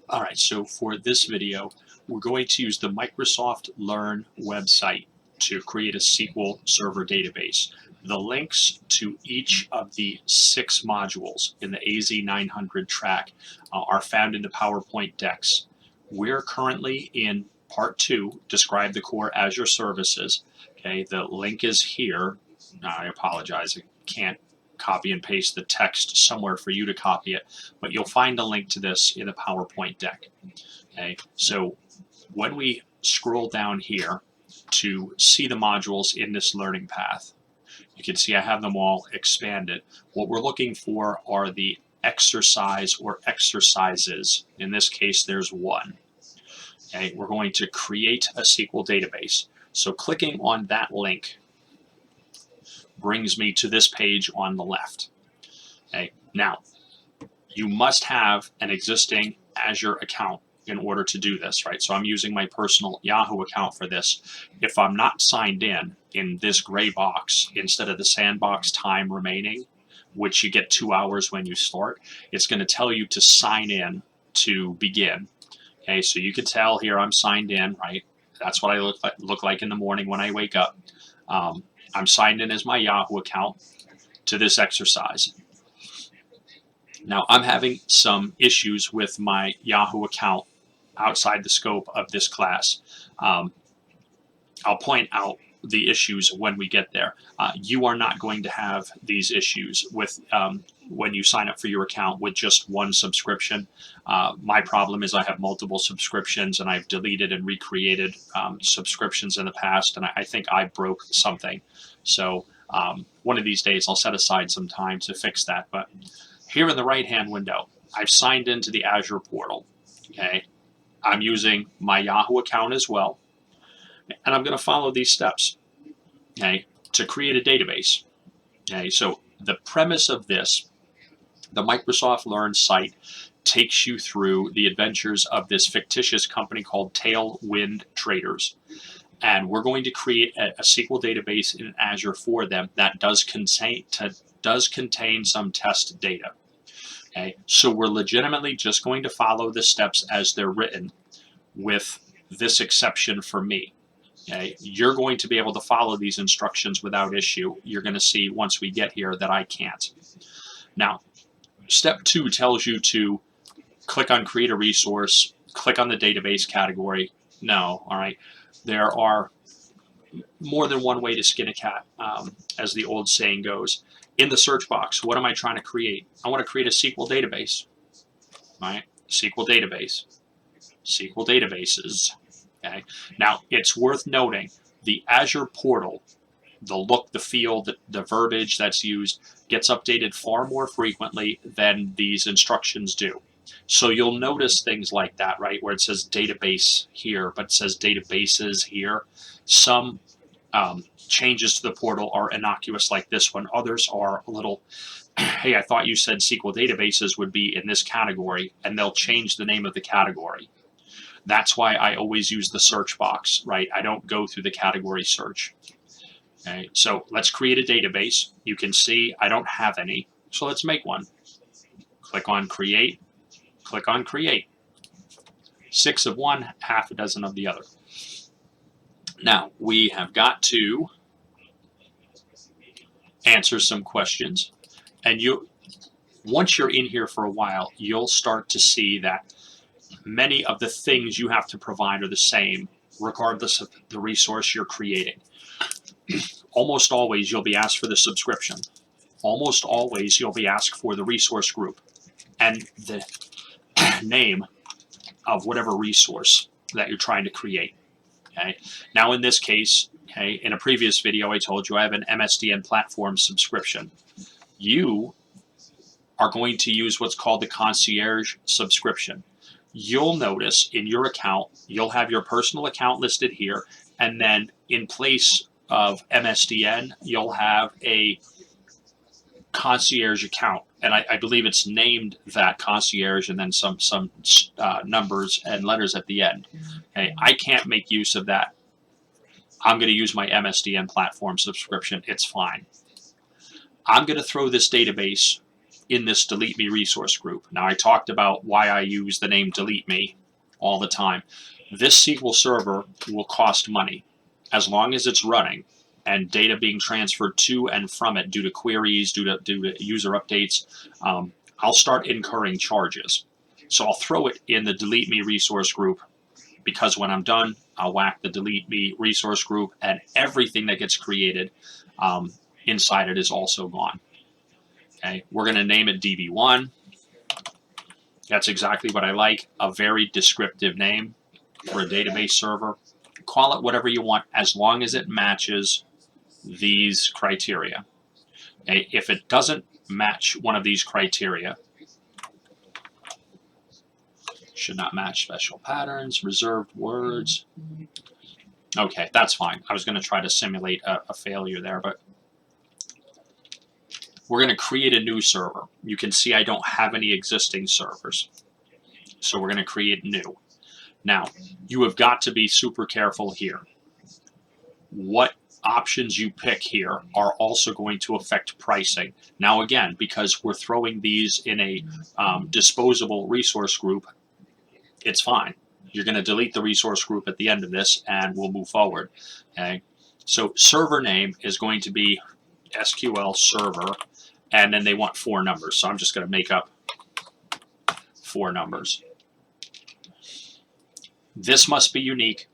All right, so for this video, we're going to use the Microsoft Learn website to create a SQL Server database. The links to each of the 6 modules in the AZ900 track are found in the PowerPoint decks. We're currently in part 2, describe the core Azure services. Okay, the link is here. I apologize, I can't copy and paste the text somewhere for you to copy it, but you'll find a link to this in the PowerPoint deck. Okay, so when we scroll down here to see the modules in this learning path, you can see I have them all expanded. What we're looking for are the exercise or exercises. In this case, there's one. Okay, we're going to create a SQL database. So clicking on that link brings me to this page on the left. Okay, now you must have an existing Azure account in order to do this, right? So I'm using my personal Yahoo account for this. If I'm not signed in this gray box, instead of the sandbox time remaining, which you get 2 hours when you start, it's going to tell you to sign in to begin. Okay, so you can tell here I'm signed in, right? That's what I look like in the morning when I wake up. I'm signed in as my Yahoo account to this exercise. Now I'm having some issues with my Yahoo account outside the scope of this class. I'll point out the issues when we get there. You are not going to have these issues with when you sign up for your account with just one subscription. My problem is I have multiple subscriptions, and I've deleted and recreated subscriptions in the past, and I think I broke something. So one of these days I'll set aside some time to fix that. But here in the right-hand window, I've signed into the Azure Portal. Okay, I'm using my Yahoo account as well, and I'm going to follow these steps. Okay, to create a database. Okay, so the premise of this, the Microsoft Learn site, takes you through the adventures of this fictitious company called Tailwind Traders. And we're going to create a SQL database in Azure for them that does contain some test data. Okay, so we're legitimately just going to follow the steps as they're written, with this exception for me. Okay, you're going to be able to follow these instructions without issue. You're going to see once we get here that I can't. Now, step 2 tells you to click on create a resource, click on the database category. No, all right. There are more than one way to skin a cat, as the old saying goes. In the search box, what am I trying to create? I want to create a SQL database. All right, SQL database, SQL databases. Okay. Now, it's worth noting the Azure Portal, the look, the feel, the verbiage that's used gets updated far more frequently than these instructions do. So you'll notice things like that, right, where it says database here, but it says databases here. Some changes to the portal are innocuous like this one. Others are a little, hey, I thought you said SQL databases would be in this category, and they'll change the name of the category. That's why I always use the search box, right? I don't go through the category search. Okay, so let's create a database. You can see I don't have any, so let's make one. Click on create, click on create. 6 of one, half a dozen of the other. Now, we have got to answer some questions, and once you're in here for a while, you'll start to see that many of the things you have to provide are the same, regardless of the resource you're creating. Almost always you'll be asked for the subscription. Almost always you'll be asked for the resource group and the name of whatever resource that you're trying to create. Okay. Now in this case, okay, in a previous video I told you I have an MSDN platform subscription. You are going to use what's called the concierge subscription. You'll notice in your account, you'll have your personal account listed here, and then in place of MSDN, you'll have a concierge account. And I believe it's named that concierge and then some numbers and letters at the end. Okay, I can't make use of that. I'm going to use my MSDN platform subscription. It's fine. I'm going to throw this database in this delete me resource group. Now, I talked about why I use the name delete me all the time. This SQL server will cost money as long as it's running and data being transferred to and from it due to queries, due to user updates. I'll start incurring charges. So I'll throw it in the delete me resource group, because when I'm done, I'll whack the delete me resource group, and everything that gets created inside it is also gone. Okay, we're going to name it DB1. That's exactly what I like, a very descriptive name for a database server. Call it whatever you want as long as it matches these criteria. Okay, if it doesn't match one of these criteria, should not match special patterns, reserved words. Okay, that's fine. I was going to try to simulate a failure there, but we're going to create a new server. You can see I don't have any existing servers. So we're going to create new. Now, you have got to be super careful here. What options you pick here are also going to affect pricing. Now, again, because we're throwing these in a disposable resource group, it's fine. You're going to delete the resource group at the end of this, and we'll move forward. Okay. So server name is going to be SQL server, and then they want 4 numbers. So I'm just going to make up 4 numbers. This must be unique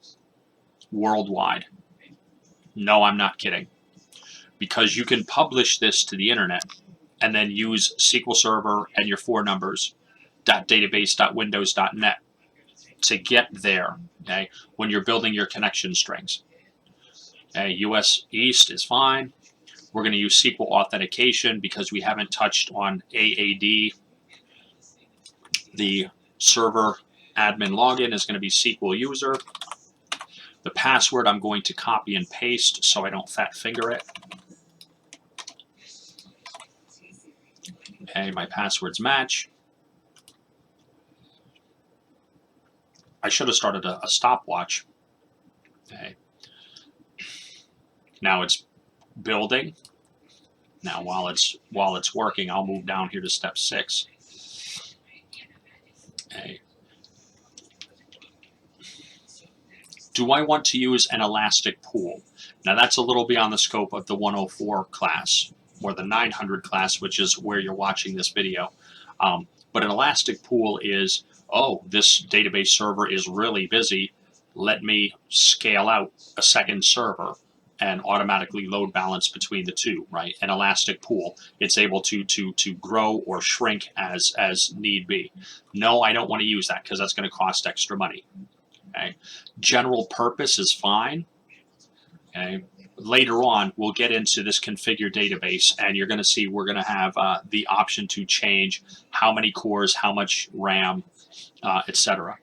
worldwide. No, I'm not kidding. Because you can publish this to the internet and then use SQL Server and your 4 numbers, .database.windows.net to get there, okay, when you're building your connection strings. Okay, US East is fine. We're going to use SQL authentication because we haven't touched on AAD. The server admin login is going to be SQL user. The password I'm going to copy and paste so I don't fat finger it. Okay, my passwords match. I should have started a stopwatch. Okay. Now it's building. Now while it's working, I'll move down here to step 6. Okay. Do I want to use an elastic pool? Now that's a little beyond the scope of the 104 class or the 900 class, which is where you're watching this video. But an elastic pool is, oh, this database server is really busy. Let me scale out a second server and automatically load balance between the two, right? An elastic pool. It's able to grow or shrink as need be. No, I don't want to use that because that's going to cost extra money. Okay. General purpose is fine. Okay. Later on, we'll get into this configure database, and you're going to see we're going to have the option to change how many cores, how much RAM, etc.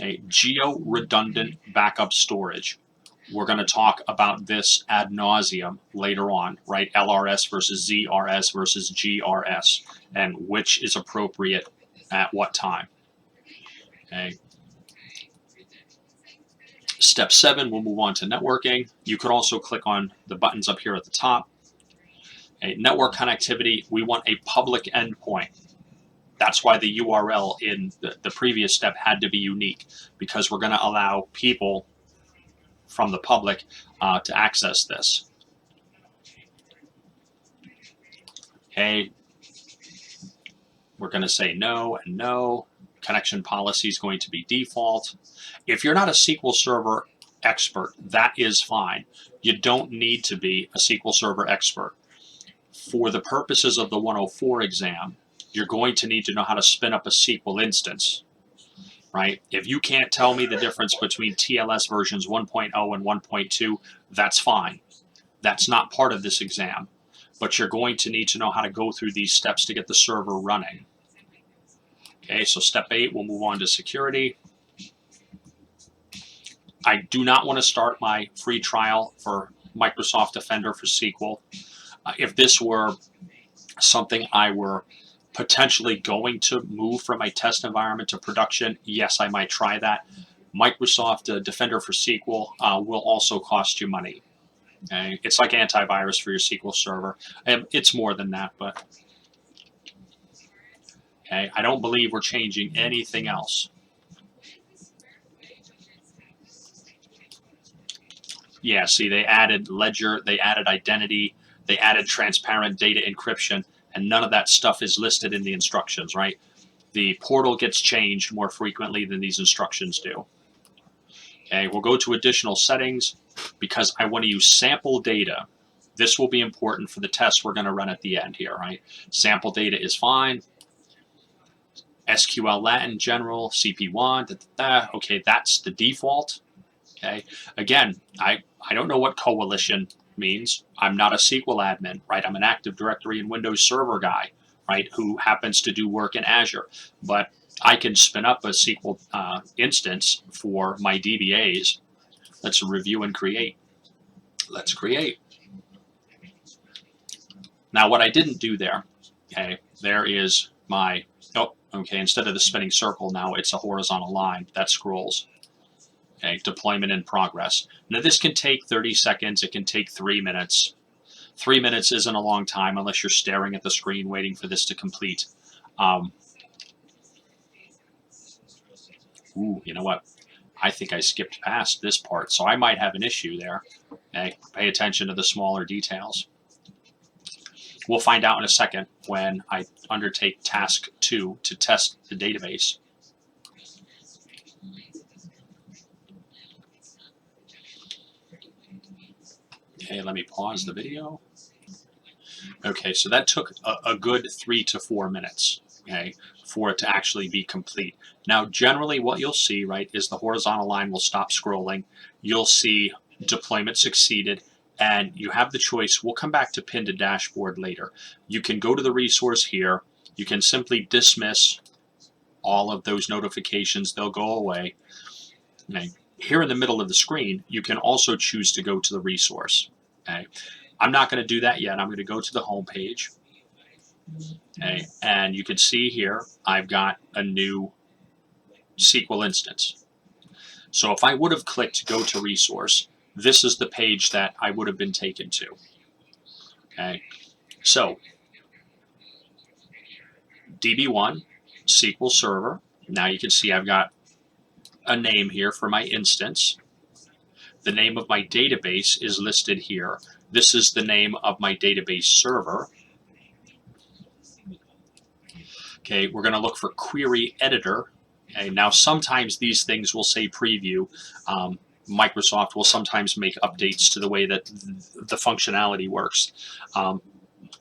Okay. Geo-redundant backup storage. We're going to talk about this ad nauseum later on, right? LRS versus ZRS versus GRS, and which is appropriate at what time. Okay. Step 7, we'll move on to networking. You could also click on the buttons up here at the top. Okay, network connectivity, we want a public endpoint. That's why the URL in the previous step had to be unique, because we're going to allow people from the public to access this. Okay, we're going to say no and no. Connection policy is going to be default. If you're not a SQL Server expert, that is fine. You don't need to be a SQL Server expert. For the purposes of the 104 exam, you're going to need to know how to spin up a SQL instance, right? If you can't tell me the difference between TLS versions 1.0 and 1.2, that's fine. That's not part of this exam. But you're going to need to know how to go through these steps to get the server running. Okay, so step 8, we'll move on to security. I do not want to start my free trial for Microsoft Defender for SQL. If this were something I were potentially going to move from my test environment to production, yes, I might try that. Microsoft Defender for SQL will also cost you money. Okay? It's like antivirus for your SQL server. It's more than that, but Okay, I don't believe we're changing anything else. Yeah, see, they added ledger, they added identity, they added transparent data encryption, and none of that stuff is listed in the instructions, right? The portal gets changed more frequently than these instructions do. Okay, we'll go to additional settings because I want to use sample data. This will be important for the test we're going to run at the end here, right? Sample data is fine. SQL Latin general, CP1, okay, that's the default. Okay, again, I don't know what coalition means. I'm not a SQL admin, right? I'm an Active Directory and Windows Server guy, right, who happens to do work in Azure. But I can spin up a SQL instance for my DBAs. Let's review and create. Let's create. Now, what I didn't do there, okay, there is my, oh, okay, instead of the spinning circle, now it's a horizontal line that scrolls. Okay, deployment in progress. Now, this can take 30 seconds. It can take 3 minutes. 3 minutes isn't a long time unless you're staring at the screen waiting for this to complete. Ooh, you know what? I think I skipped past this part, so I might have an issue there. Okay, pay attention to the smaller details. We'll find out in a second when I undertake task 2 to test the database. Okay, let me pause the video. Okay, so that took a good 3 to 4 minutes, okay, for it to actually be complete. Now, generally what you'll see, right, is the horizontal line will stop scrolling. You'll see deployment succeeded, and you have the choice. We'll come back to pin to dashboard later. You can go to the resource here. You can simply dismiss all of those notifications. They'll go away. Okay. Here in the middle of the screen, you can also choose to go to the resource. Okay. I'm not going to do that yet. I'm going to go to the home page. Okay. And you can see here, I've got a new SQL instance. So if I would have clicked go to resource, this is the page that I would have been taken to. Okay. So DB1, SQL Server. Now you can see I've got a name here for my instance. The name of my database is listed here. This is the name of my database server. Okay, we're going to look for query editor. Okay, now sometimes these things will say preview. Microsoft will sometimes make updates to the way that the functionality works.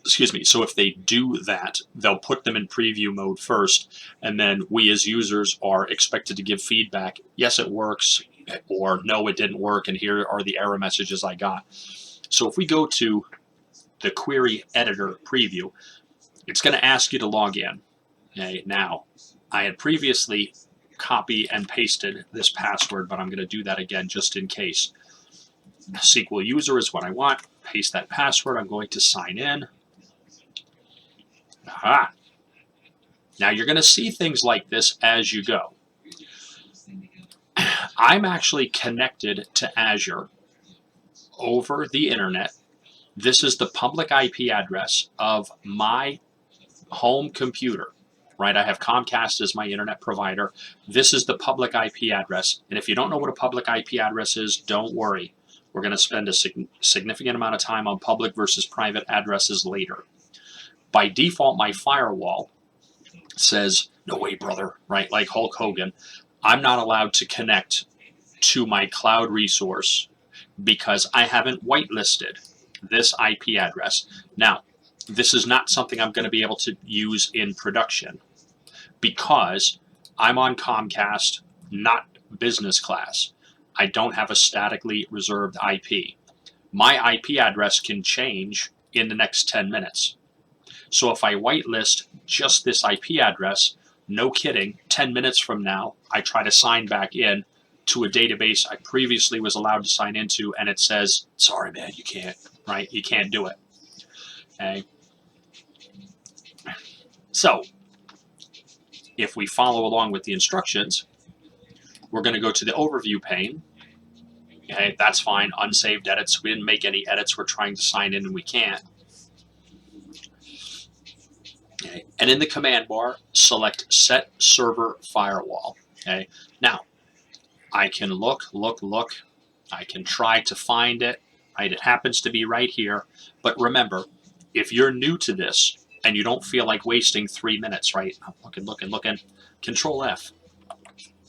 Excuse me, so if they do that, they'll put them in preview mode first, and then we as users are expected to give feedback. Yes, it works, or no, it didn't work, and here are the error messages I got. So if we go to the query editor preview, it's going to ask you to log in. Okay, now, I had previously copy and pasted this password, but I'm going to do that again just in case. SQL user is what I want. Paste that password. I'm going to sign in. Aha. Now you're going to see things like this as you go. I'm actually connected to Azure over the internet. This is the public IP address of my home computer, right? I have Comcast as my internet provider. This is the public IP address. And if you don't know what a public IP address is, don't worry. We're going to spend a significant amount of time on public versus private addresses later. By default, my firewall says, no way, brother, right? Like Hulk Hogan, I'm not allowed to connect to my cloud resource because I haven't whitelisted this IP address. Now, this is not something I'm going to be able to use in production because I'm on Comcast, not business class. I don't have a statically reserved IP. My IP address can change in the next 10 minutes. So if I whitelist just this IP address, no kidding, 10 minutes from now, I try to sign back in to a database I previously was allowed to sign into, and it says, sorry, man, you can't, right? You can't do it. Okay. So if we follow along with the instructions, we're going to go to the overview pane. Okay, that's fine. Unsaved edits. We didn't make any edits. We're trying to sign in and we can't. Okay. And in the command bar, select Set Server Firewall. Okay. Now, I can look. I can try to find it. Right? It happens to be right here. But remember, if you're new to this and you don't feel like wasting 3 minutes, right? I'm looking. Control F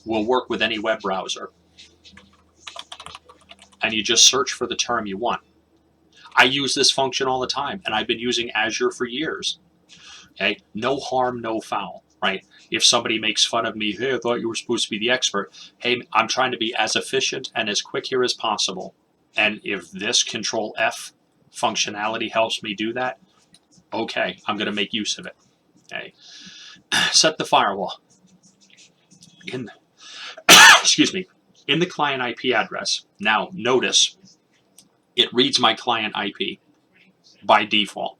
will work with any web browser. And you just search for the term you want. I use this function all the time, and I've been using Azure for years. Okay, no harm, no foul, right? If somebody makes fun of me, hey, I thought you were supposed to be the expert. Hey, I'm trying to be as efficient and as quick here as possible. And if this Control F functionality helps me do that, okay, I'm going to make use of it. Okay, set the firewall. Excuse me, in the client IP address. Now, notice it reads my client IP by default.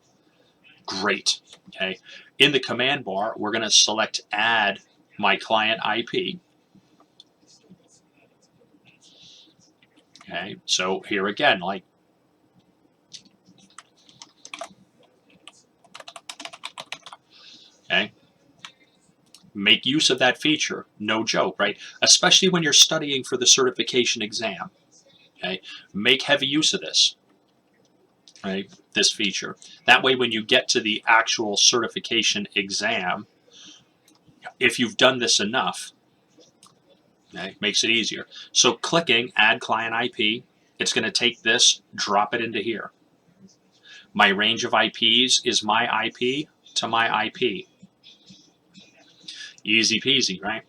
Great. Okay. In the command bar, we're going to select Add My Client IP. Okay. So here again, like, okay, make use of that feature. No joke, right? Especially when you're studying for the certification exam. Okay. Make heavy use of this. Right, this feature. That way, when you get to the actual certification exam, if you've done this enough, okay, makes it easier. So clicking Add Client IP, it's going to take this, drop it into here. My range of IPs is my IP to my IP. Easy peasy, right?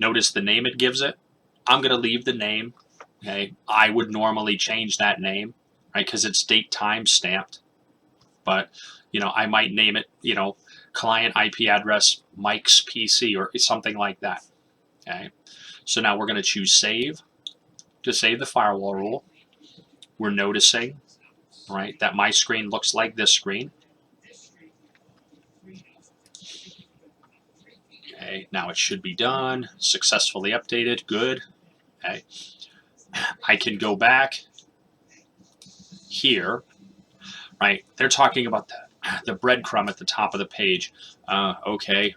Notice the name it gives it. I'm going to leave the name. Okay, I would normally change that name, right, because it's date time stamped. But, you know, I might name it, you know, client IP address Mike's PC or something like that. Okay. So now we're going to choose Save to save the firewall rule. We're noticing, right, that my screen looks like this screen. Okay. Now it should be done. Successfully updated. Good. Okay. I can go back here. Right. They're talking about the breadcrumb at the top of the page. Okay.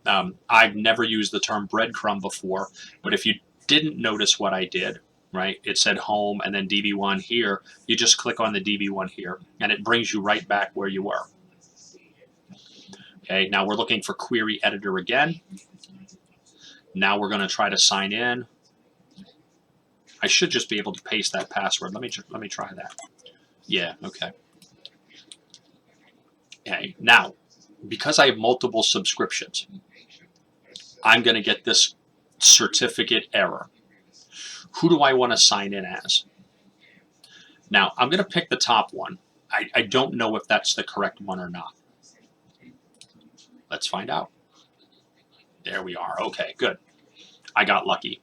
I've never used the term breadcrumb before, but if you didn't notice what I did, right, it said home and then DB1 here. You just click on the DB1 here, and it brings you right back where you were. Okay, now we're looking for query editor again. Now we're going to try to sign in. I should just be able to paste that password. Let me try that. Yeah, okay. Okay, now, because I have multiple subscriptions, I'm going to get this certificate error. Who do I want to sign in as? Now, I'm going to pick the top one. I don't know if that's the correct one or not. Let's find out. There we are. Okay, good. I got lucky.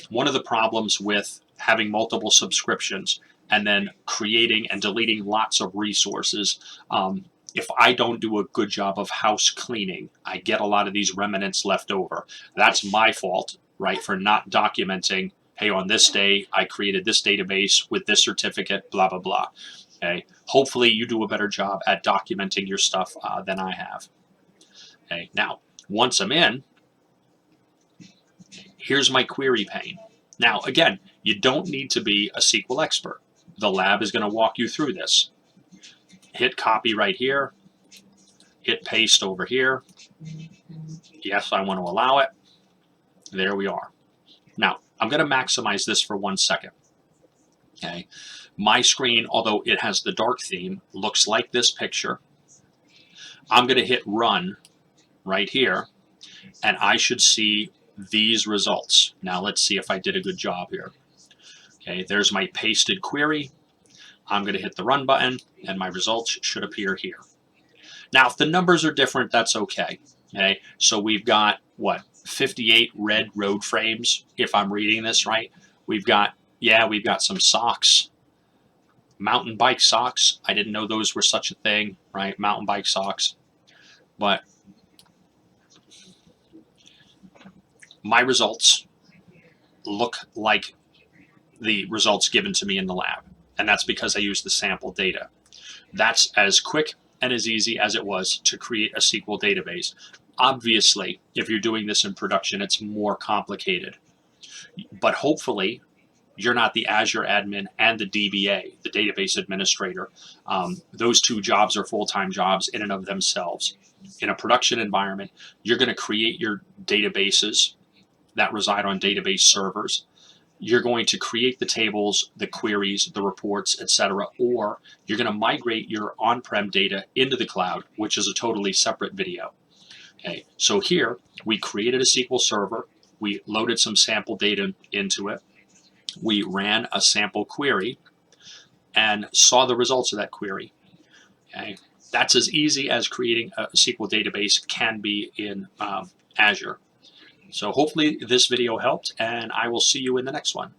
One of the problems with having multiple subscriptions and then creating and deleting lots of resources, if I don't do a good job of house cleaning, I get a lot of these remnants left over. That's my fault, right, for not documenting, hey, on this day, I created this database with this certificate, blah, blah, blah. Okay. Hopefully you do a better job at documenting your stuff than I have. Okay. Now, once I'm in, here's my query pane. Now, again, you don't need to be a SQL expert. The lab is going to walk you through this. Hit copy right here. Hit paste over here. Yes, I want to allow it. There we are. Now, I'm going to maximize this for 1 second. Okay. My screen, although it has the dark theme, looks like this picture. I'm going to hit run right here, and I should see these results. Now, let's see if I did a good job here. Okay, there's my pasted query. I'm going to hit the run button, and my results should appear here. Now, if the numbers are different, that's okay. Okay, so we've got, what, 58 red road frames, if I'm reading this right. We've got some socks, mountain bike socks. I didn't know those were such a thing, right? Mountain bike socks. But my results look like the results given to me in the lab. And that's because I use the sample data. That's as quick and as easy as it was to create a SQL database. Obviously, if you're doing this in production, it's more complicated. But hopefully, you're not the Azure admin and the DBA, the database administrator. Those two jobs are full-time jobs in and of themselves. In a production environment, you're going to create your databases that reside on database servers. You're going to create the tables, the queries, the reports, etc., or you're going to migrate your on-prem data into the cloud, which is a totally separate video. Okay, so here we created a SQL server, we loaded some sample data into it, we ran a sample query and saw the results of that query. Okay, that's as easy as creating a SQL database can be in Azure. So hopefully this video helped, and I will see you in the next one.